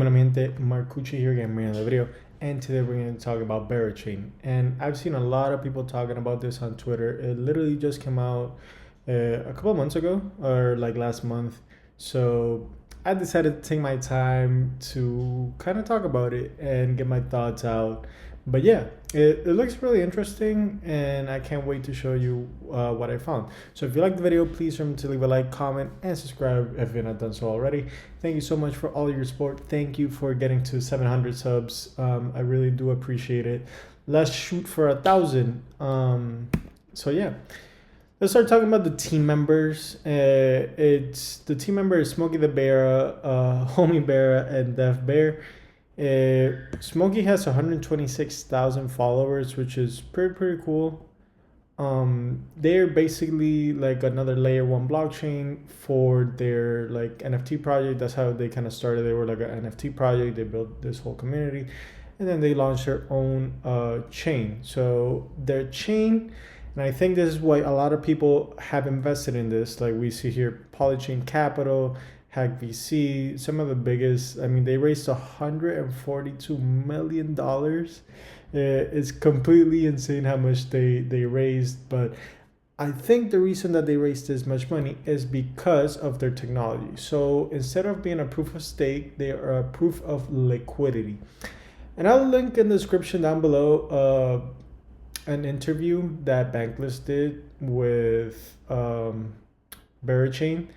buena mi gente, Marcucci here again, bringing another video, and today we're going to talk about Berachain. And I've seen a lot of people talking about this on Twitter. It literally just came out a couple of months ago, or like last month. So I decided to take my time to kind of talk about it and get my thoughts out. But yeah, it looks really interesting, and I can't wait to show you what I found. So if you like the video, please remember to leave a like, comment, and subscribe if you're not done so already. Thank you so much for all your support. Thank you for getting to 700 subs. I really do appreciate it. Let's shoot for 1,000. So yeah, let's start talking about the team members. It's the team member is Smokey the Bear, Homie Bear, and Def Bear. Smokey has 126,000 followers, which is pretty cool. They're basically like another layer 1 blockchain for their like NFT project. That's how they kind of started. They were like an NFT project. They built this whole community, and then they launched their own chain. So their chain, and I think this is why a lot of people have invested in this. Like we see here, Polychain Capital, Hack VC, some of the biggest. I mean, they raised $142 million. It's completely insane how much they raised, but I think the reason that they raised this much money is because of their technology. So instead of being a proof of stake, they are a proof of liquidity. And I'll link in the description down below an interview that Bankless did with Berachain,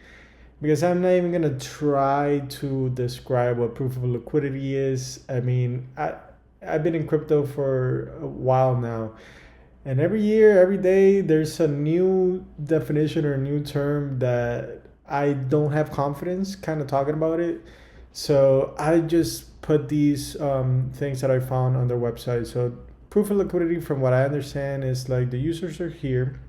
because I'm not even gonna try to describe what proof of liquidity is. I mean, I've been in crypto for a while now, and every year, every day, there's a new definition or a new term that I don't have confidence kind of talking about it. So I just put these things that I found on their website. So proof of liquidity, from what I understand, is like the users are here.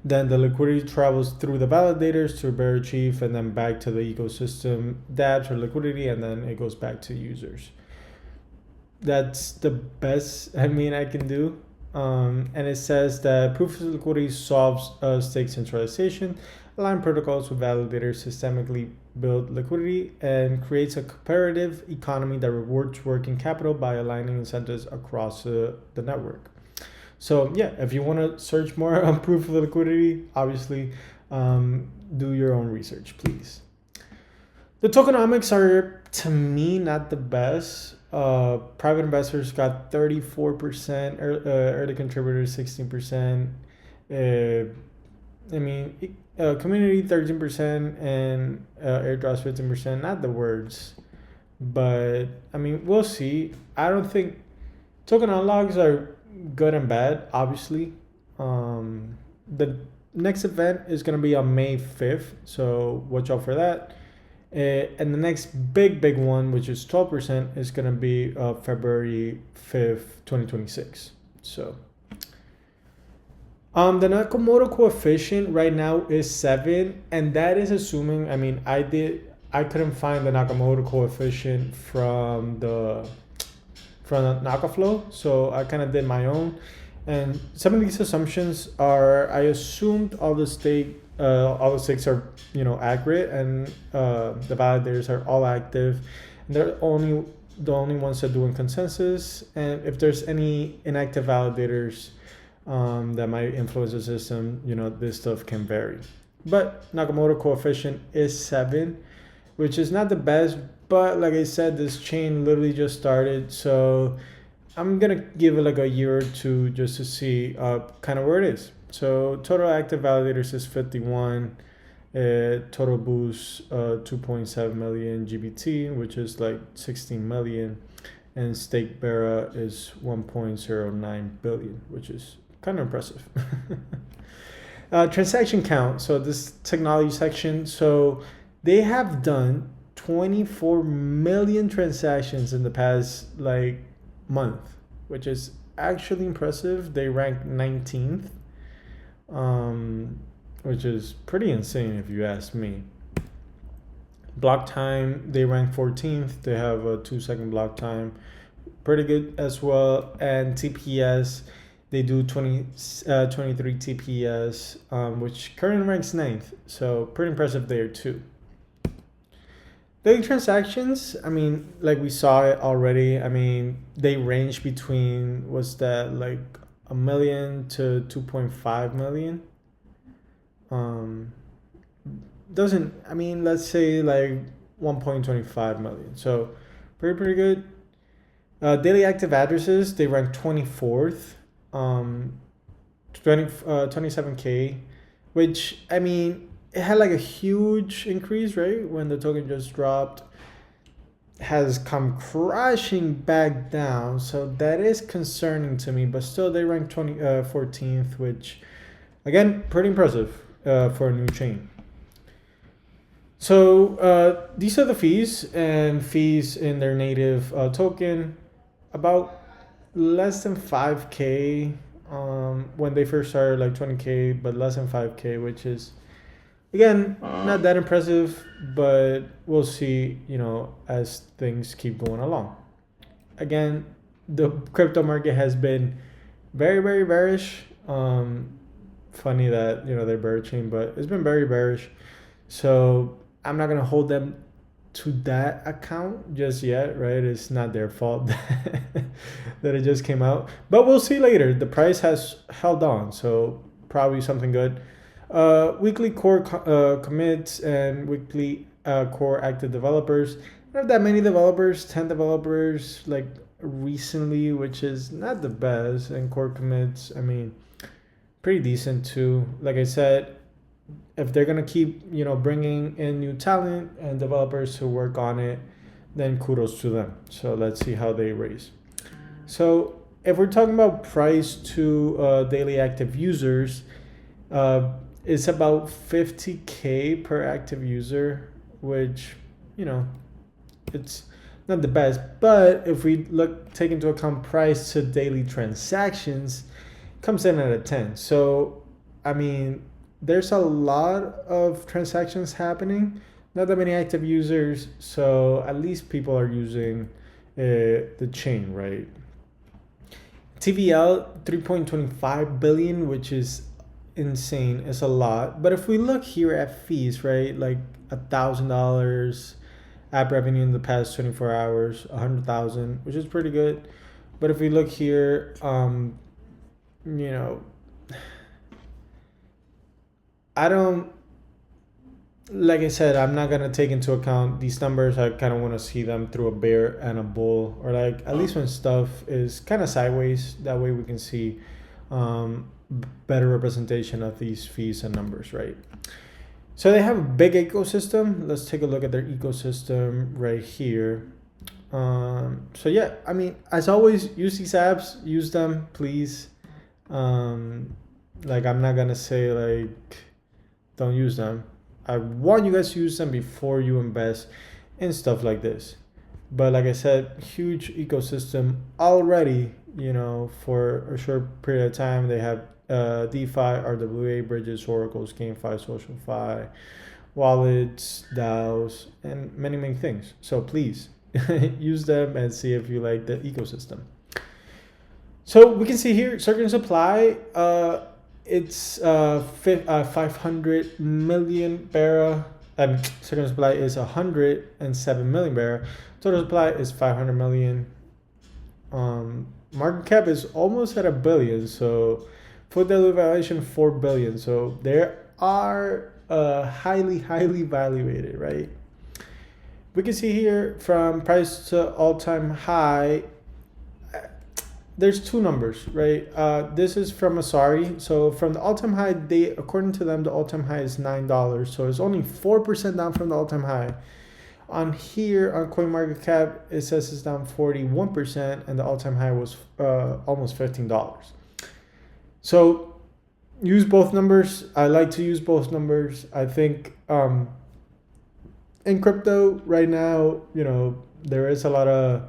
Then the liquidity travels through the validators to Berachain and then back to the ecosystem, dApps or liquidity, and then it goes back to users. That's the best I can do. And it says that proof of liquidity solves stake centralization, align protocols with validators, systemically build liquidity, and creates a comparative economy that rewards working capital by aligning incentives across the network. So yeah, if you want to search more on proof of liquidity, obviously do your own research, please. The tokenomics are, to me, not the best. Private investors got 34%, early contributors 16%. Community 13%, and airdrops 15%. Not the words, but we'll see. I don't think token unlocks are good and bad, obviously. The next event is going to be on May 5th, so watch out for that. And the next big one, which is 12%, is going to be February 5th, 2026. So the Nakamoto coefficient right now is 7, and that is assuming, I couldn't find the Nakamoto coefficient from the Nakaflow, so I kind of did my own. And some of these assumptions are, I assumed all the stakes are accurate, and the validators are all active, and they're the only ones that doing consensus. And if there's any inactive validators that might influence the system, this stuff can vary. But Nakamoto coefficient is 7, which is not the best. But like I said, this chain literally just started, so I'm gonna give it like a year or two just to see kind of where it is. So total active validators is 51, total boost 2.7 million GBT, which is like 16 million, and stake Bera is 1.09 billion, which is kind of impressive. Transaction count. So this technology section. So they have done 24 million transactions in the past month, which is actually impressive. They rank 19th, which is pretty insane if you ask me. Block time, they rank 14th. They have a 2-second block time, pretty good as well. And TPS, they do 23 TPS, which currently ranks 9th, so pretty impressive there too. Daily transactions, I mean, like we saw it already. I mean, they range between, was that like a million to 2.5 million? Um, doesn't, I mean, let's say like 1.25 million. So pretty good. Daily active addresses, they rank 24th, 27K, which, I mean, it had like a huge increase, right? When the token just dropped, has come crashing back down. So that is concerning to me, but still they rank 14th, which, again, pretty impressive for a new chain. So these are the fees, and fees in their native token, about less than 5K when they first started, like 20K, but less than 5K, which is, again, not that impressive, but we'll see, as things keep going along. Again, the crypto market has been very, very bearish. Funny that, they're Berachain, but it's been very bearish. So I'm not going to hold them to that account just yet, right? It's not their fault that it just came out. But we'll see later. The price has held on, so probably something good. Weekly core commits and weekly core active developers. Not that many developers, 10 developers like recently, which is not the best. And core commits, I mean, pretty decent too. Like I said, if they're gonna keep bringing in new talent and developers to work on it, then kudos to them. So let's see how they raise. So if we're talking about price to daily active users, it's about 50K per active user, which it's not the best. But if we take into account price to daily transactions, it comes in at a 10. So I mean, there's a lot of transactions happening, not that many active users, so at least people are using the chain, right? TVL 3.25 billion, which is insane. It's a lot. But if we look here at fees, right, like $1,000 app revenue in the past 24 hours, 100,000, which is pretty good. But if we look here, I don't, like I said, I'm not going to take into account these numbers. I kind of want to see them through a bear and a bull, or like at least when stuff is kind of sideways. That way we can see better representation of these fees and numbers, right? So they have a big ecosystem. Let's take a look at their ecosystem right here. So yeah, I mean, as always, use these apps, use them, please. Like, I'm not going to say like, don't use them. I want you guys to use them before you invest in stuff like this. But like I said, huge ecosystem already, for a short period of time. They have DeFi, RWA, bridges, oracles, GameFi, SocialFi, wallets, DAOs, and many, many things. So please use them and see if you like the ecosystem. So we can see here, circuit supply, it's 500 million Bera. Second supply is 107 million Bera. Total supply is 500 million. Market cap is almost at $1 billion. So full daily valuation 4 billion. So they are highly valuated, right? We can see here from price to all-time high. There's two numbers, right? This is from Asari. So from the all-time high, according to them, the all-time high is $9. So it's only 4% down from the all-time high. On here, on CoinMarketCap, it says it's down 41%, and the all-time high was almost $15. So use both numbers. I like to use both numbers. I think in crypto right now, there is a lot of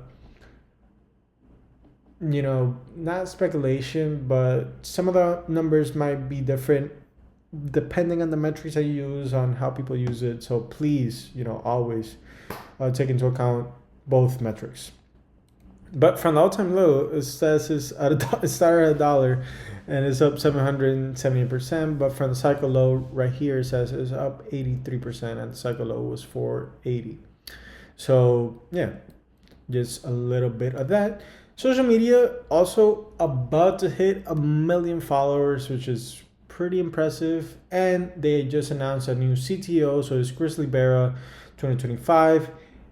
not speculation, but some of the numbers might be different depending on the metrics that you use, on how people use it. So please, always take into account both metrics. But from the all-time low, it says it started at $1 and it's up 770%. But from the cycle low right here, it says it's up 83%, and the cycle low was 480. So yeah, just a little bit of that. Social media also about to hit 1 million followers, which is pretty impressive. And they just announced a new CTO, so it's Grizzly Bera 2025.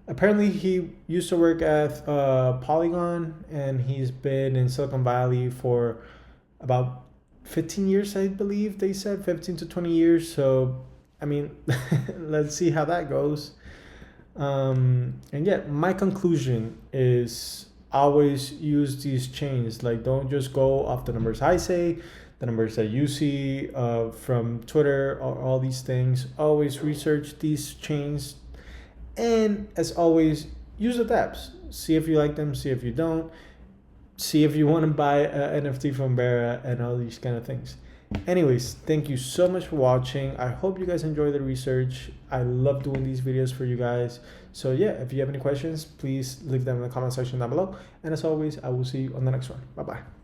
Apparently he used to work at Polygon, and he's been in Silicon Valley for about 15 years, I believe they said, 15 to 20 years. So I mean, let's see how that goes. And yeah, my conclusion is always use these chains. Like, don't just go off the numbers I say, the numbers that you see from Twitter, or all these things. Always research these chains, and as always, use the dApps. See if you like them, see if you don't, see if you want to buy an NFT from Bera, and all these kind of things. Anyways, thank you so much for watching. I hope you guys enjoy the research. I love doing these videos for you guys. So yeah, if you have any questions, please leave them in the comment section down below. And as always, I will see you on the next one. Bye bye.